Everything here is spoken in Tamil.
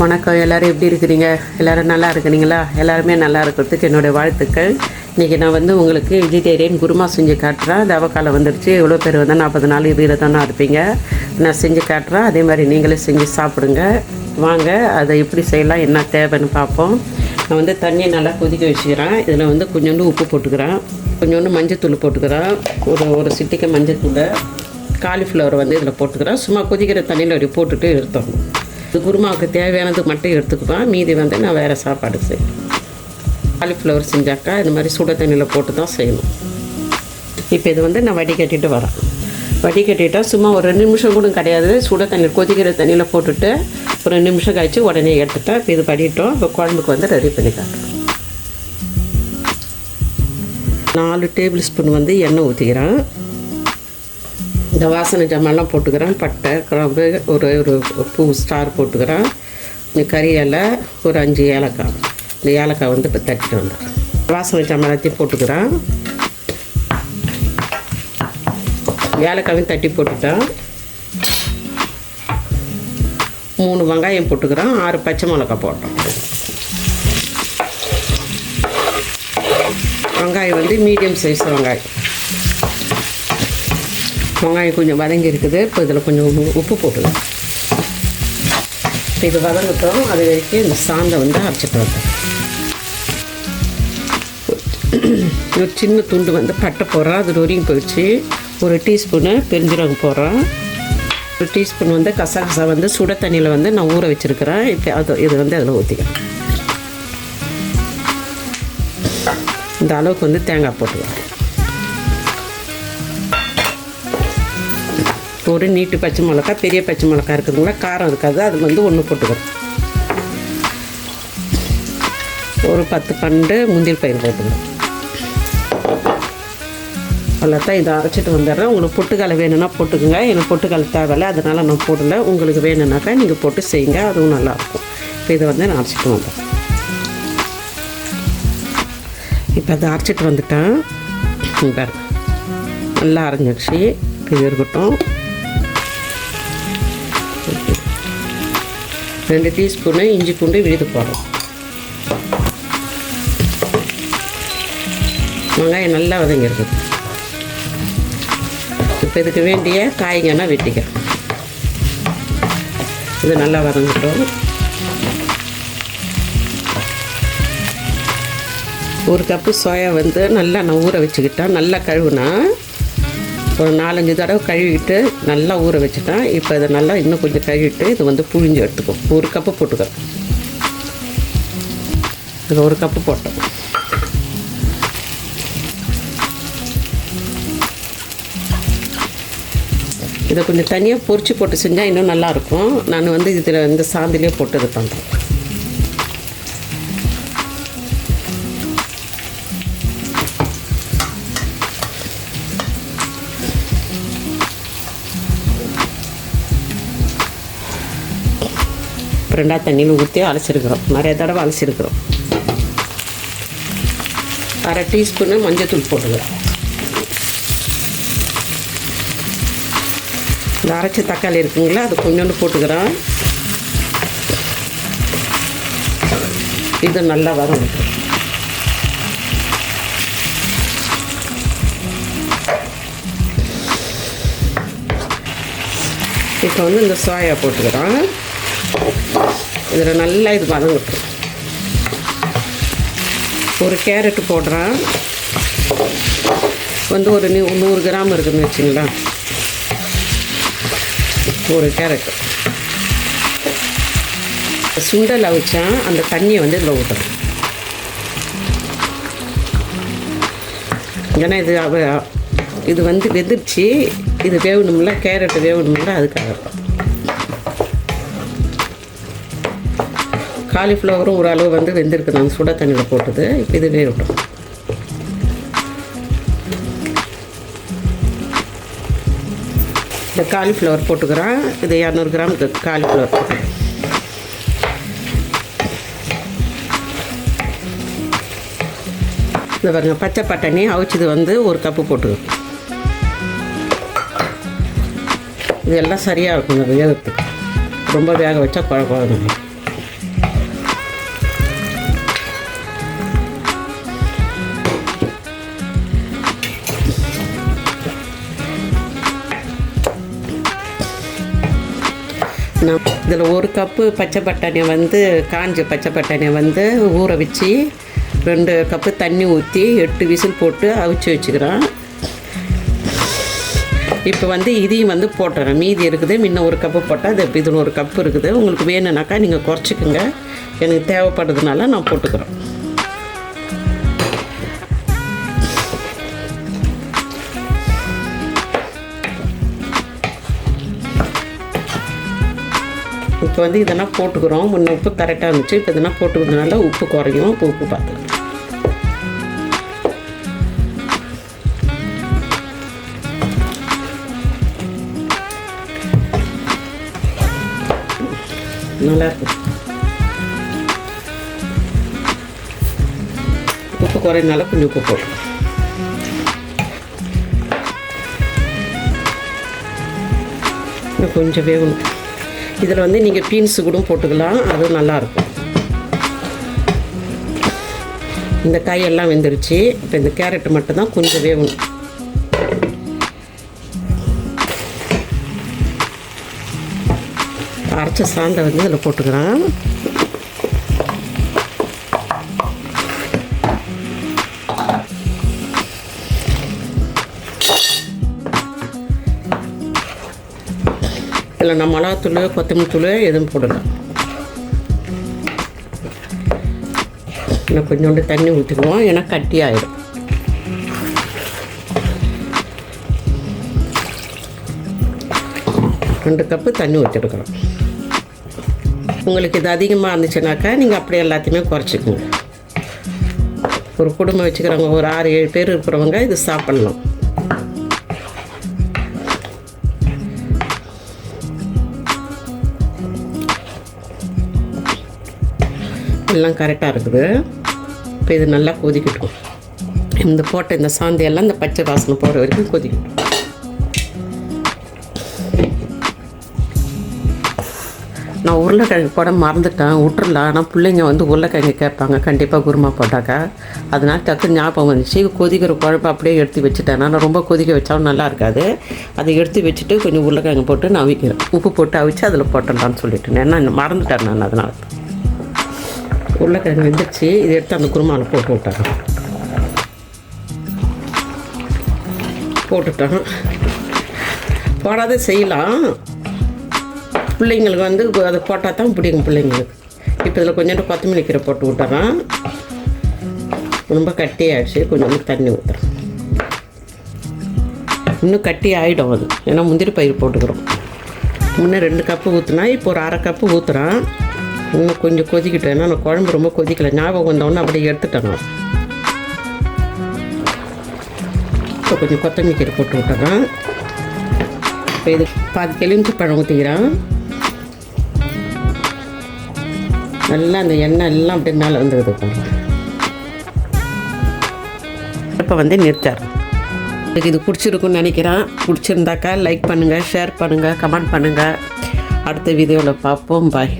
வணக்கம். எல்லோரும் எப்படி இருக்கிறீங்க? எல்லோரும் நல்லா இருக்கிறீங்களா? எல்லாருமே நல்லா இருக்கிறதுக்கு என்னுடைய வாழ்த்துக்கள். இன்றைக்கி நான் உங்களுக்கு வெஜிடேரியன் குருமா செஞ்சு காட்டுறேன். தவக்காலம் வந்துடுச்சு. எவ்வளோ பேர் 40 நாள் இதில் தானே இருப்பீங்க. நான் செஞ்சு காட்டுறேன். அதே மாதிரி நீங்களே செஞ்சு சாப்பிடுங்க. வாங்க அதை எப்படி செய்யலாம், என்ன தேவைன்னு பார்ப்போம். நான் தண்ணியை நல்லா கொதிக்க வச்சுக்கிறேன். இதில் கொஞ்சோண்டு உப்பு போட்டுக்கிறேன், கொஞ்சோண்டு மஞ்சத்தூள் போட்டுக்கிறேன், ஒரு சிட்டிக்கு மஞ்சத்தூள், காலிஃப்ளவர் இதில் போட்டுக்கிறேன். சும்மா கொதிக்கிற தண்ணியில் அப்படி போட்டுட்டு எடுத்தோம். இது குருமாவுக்கு தேவையானது மட்டும் எடுத்துக்குவேன். மீதி நான் வேறு சாப்பாடு செய்வேன். காலிஃப்ளவர் செஞ்சாக்கா இந்த மாதிரி சுட தண்ணியில் போட்டு தான் செய்யணும். இப்போ இது நான் வடிகட்டிட்டு வரேன். வடிகட்டிட்டால் சும்மா ஒரு 2 நிமிஷம் கூட கிடையாது. சுட தண்ணீர் கொதிக்கிற தண்ணியில் போட்டுட்டு ஒரு 2 நிமிஷம் கழித்து உடனே எடுத்துட்டேன். இப்போ இது படிட்டோம். இப்போ குழம்புக்கு ரெடி பண்ணி காட்டுறேன். 4 டேபிள் ஸ்பூன் எண்ணெய் ஊற்றிக்கிறேன். இந்த வாசனை ஜாமான்லாம் போட்டுக்கிறேன். பட்டை, கிராம்பு, ஒரு பூ ஸ்டார் போட்டுக்கிறேன். இந்த கறி இலை, ஒரு 5 ஏலக்காய். இந்த ஏலக்காய் இப்போ தட்டிட்டு வந்துடுறேன். வாசனை ஜாமான் எல்லாத்தையும் போட்டுக்கிறேன். ஏலக்காயும் தட்டி போட்டுட்டேன். 3 வெங்காயம் போட்டுக்கிறேன். 6 பச்சை மிளகாய் போட்டோம். வெங்காயம் மீடியம் சைஸ் வெங்காயம். வெங்காயம் கொஞ்சம் வதங்கி இருக்குது. இப்போ இதில் கொஞ்சம் உப்பு போட்டுக்கலாம். இப்போ இது வதங்கட்டும். அது வரைக்கும் இந்த சாந்தை அரைச்சிட்டு வந்தேன். ஒரு சின்ன துண்டு பட்டை போடுறேன். அது நொறுங்கி போயிடுச்சு. ஒரு டீஸ்பூனு பெருஞ்சீரகம் போடுறேன். ஒரு டீஸ்பூன் கசகசா சுட தண்ணியில் நான் ஊற வச்சுருக்கிறேன். இப்போ இது அதில் ஊற்றிக்கிறேன். இந்த அளவுக்கு தேங்காய் போட்டுக்கலாம். ஒரு நீட்டு பச்சை மிளகாய், பெரிய பச்சை மிளகாய் இருக்குதுங்களா, காரம் இருக்காது, அது 1 போட்டுக்கிறோம். ஒரு 10-12 முந்திரி பயிர் போட்டுக்கிறோம். அவ்வளோதான். இதை அரைச்சிட்டு வந்துடுறேன். உங்களுக்கு பொட்டுக்கடலை வேணும்னா போட்டுக்கோங்க. எனக்கு பொட்டுக்கடலை தேவையில்லை, அதனால் நான் போடலை. உங்களுக்கு வேணும்னாக்கா நீங்கள் போட்டு செய்யுங்க, அதுவும் நல்லாயிருக்கும். இப்போ இதை நான் அரைச்சிட்டு வந்துடுறேன். இப்போ அதை அரைச்சிட்டு வந்துட்டேன். நல்லா அரைஞ்சிடுச்சு. இது இருக்கட்டும். 2 டீஸ்பூனு இஞ்சி பூண்டு விழுது போடுறோம். வெங்காயம் நல்லா வதங்கிருக்குது. இப்போ இதுக்கு வேண்டிய காய்கறினா வெட்டிக்கிறேன். இது நல்லா வதங்கட்டும். 1 கப்பு சோயா நல்லா நான் ஊற வச்சுக்கிட்டேன். நல்லா கழுவுனா ஒரு 4-5 தடவை கழுவிட்டு நல்லா ஊற வச்சுட்டேன். இப்போ இதை நல்லா இன்னும் கொஞ்சம் கழுவிட்டு இது புழிஞ்சு எடுத்துக்கும். 1 கப்பு போட்டுக்கிறேன். இதில் 1 கப்பு போட்டோம். இதை கொஞ்சம் தனியாக பொரிச்சு போட்டு செஞ்சால் இன்னும் நல்லாயிருக்கும். நான் இதில் இந்த சாந்திலே போட்டு இது பண்ணுறேன். ரெண்டாவது தண்ணியில் ஊற்றி அலசிருக்கிறோம். நிறைய தடவை அலசிருக்கிறோம். 1/2 டீஸ்பூனு மஞ்சத்தூள் போட்டுக்கிறோம். இந்த அரைச்ச தக்காளி இருக்குங்களா, அது கொஞ்சோண்டு போட்டுக்கிறோம். இது நல்லா வரும். இப்போ இந்த சோயா போட்டுக்கிறோம். இதில் நல்லா இது வதங்கட்டும். ஒரு கேரட்டு போடுறேன். ஒரு 100 கிராம் இருக்குதுன்னு வச்சுங்களேன். ஒரு கேரட்டு. சுண்டல் அவிச்சேன். அந்த தண்ணியை இதில் ஊற்றுறேன். ஏன்னா இது வெந்துடுச்சு. இது வேகணும்ல, கேரட்டு வேகணும்ல, அதுக்காக. காலிஃப்ளவரும் ஓரளவு வெந்திருக்கு. நான் சுட தண்ணியில் போட்டது. இப்போ இது வேகட்டும். இந்த காலிஃப்ளவர் போட்டுக்கிறேன். இது 200 கிராம் காலிஃப்ளவர் போட்டு. இந்த பாருங்க, பச்சை பட்டாணி அவிச்சது 1 கப்பு போட்டுக்கிறேன். இதெல்லாம் சரியாக இருக்குங்க வேகத்துக்கு. ரொம்ப வேக வச்சா குழம்பு. நான் இதில் 1 கப்பு பச்சை பட்டாணியை வந்து காஞ்ச பச்சை பட்டாணியை வந்து ஊற வச்சு 2 கப்பு தண்ணி ஊற்றி 8 விசில் போட்டு அவிச்சு வச்சுக்கிறேன். இப்போ வந்து இதையும் வந்து போட்டுறேன். மீதி இருக்குது, முன்ன 1 கப்பு போட்டால் அது இதில் 1 கப்பு இருக்குது. உங்களுக்கு வேணும்னாக்கா நீங்கள் குறைச்சிக்கோங்க. எனக்கு தேவைப்படுறதுனால நான் போட்டுக்கிறேன். இப்போ வந்து இதெல்லாம் போட்டுக்கிறோம். முன்ன உப்பு கரெக்டாக இருந்துச்சு, இப்போ இதெல்லாம் போட்டுக்கிறதுனால உப்பு குறையும். இப்போ உப்பு பார்த்துக்கலாம். நல்லாயிருக்கும். உப்பு குறையினால கொஞ்சம் உப்பு போடும். கொஞ்சம் வேகணும். இதில் வந்து நீங்கள் பீன்ஸு கூட போட்டுக்கலாம், அதுவும் நல்லாயிருக்கும். இந்த காயெல்லாம் வெந்துருச்சு. இப்போ இந்த கேரட்டு மட்டும்தான் கொஞ்சம் வேகணும். அரைச்ச சாந்தை வந்து இதில் போட்டுக்கிறேன். இதில் நான் மிளகாத்தூள் கொத்தமல்லி தூள் எதுவும் போடலாம். இன்னும் கொஞ்சோண்டு தண்ணி ஊற்றிக்குவோம், ஏன்னா கட்டி ஆகிடும். ரெண்டு கப்பு தண்ணி ஊற்றிருக்கிறோம். உங்களுக்கு இது அதிகமாக இருந்துச்சுனாக்கா நீங்கள் அப்படியே எல்லாத்தையுமே குறைச்சிக்கோங்க. ஒரு குடும்பம் வச்சுக்கிறவங்க, ஒரு 6-7 பேர் இருக்கிறவங்க இது சாப்பிட்லாம். எல்லாம் கரெக்டாக இருக்குது. இப்போ இது நல்லா கொதிக்கட்டும். இந்த போட்ட இந்த சாந்தையெல்லாம் இந்த பச்சை வாசனை போகிற வரைக்கும் கொதிக்கட்டும். நான் உருளைக்கிழங்கு போட மறந்துட்டேன், விட்டுறலாம். ஆனால் பிள்ளைங்க வந்து உருளைக்கிழங்கு கேட்பாங்க கண்டிப்பாக குருமா போட்டாக்கா. அதனால் டக்கு ஞாபகம் வந்துச்சு. கொதிக்கிற குழம்பு அப்படியே எடுத்து வச்சுட்டேன். நான் ரொம்ப கொதிக்க வச்சாலும் நல்லா இருக்காது. அதை எடுத்து வச்சுட்டு கொஞ்சம் உருளைக்கிழங்கு போட்டு நான் அவிக்கிறேன். உப்பு போட்டு அவிச்சு அதில் போட்டுடலான்னு சொல்லிட்டேன். ஏன்னா மறந்துட்டேன் நான். அதனால் உருளைக்கிழங்கு வெந்துச்சு. இதை எடுத்து அந்த குருமாவில் போட்டு விட்டேன். போட்டுட்டேன். போடாத செய்யலாம், பிள்ளைங்களுக்கு வந்து அதை போட்டால் தான் பிடிக்கும் பிள்ளைங்களுக்கு. இப்போ இதில் கொஞ்சோண்டு கொத்தமல்லி கீரை போட்டு விட்டுறேன். ரொம்ப கட்டி ஆகிடுச்சு. கொஞ்சோண்டு தண்ணி ஊற்றுறேன். இன்னும் கட்டி ஆகிடும் அது, ஏன்னா முந்திரி பயிர் போட்டுக்கிறோம். முன்னே 2 கப்பு ஊற்றுனா இப்போ ஒரு 1/2 கப்பு ஊற்றுறேன். இன்னும் கொஞ்சம் கொதிக்கிட்டேன். ஏன்னா நான் குழம்பு ரொம்ப கொதிக்கலை. ஞாபகம் வந்தோடனே அப்படியே எடுத்துட்டேன் நான். இப்போ கொஞ்சம் கொத்தமல்லி கீரை போட்டு விட்டுறேன். இப்போ இது பாதி எலுமிச்சை பழம் ஊற்றிக்கிறேன். நல்லா அந்த எண்ணெய் எல்லாம் அப்படியே மேலே வந்துடுது. இப்போ வந்து நிறுத்தார். எனக்கு இது பிடிச்சிருக்குன்னு நினைக்கிறேன். பிடிச்சிருந்தாக்கா லைக் பண்ணுங்கள், ஷேர் பண்ணுங்கள், கமெண்ட் பண்ணுங்கள். அடுத்த வீடியோவில் பார்ப்போம். பாய்.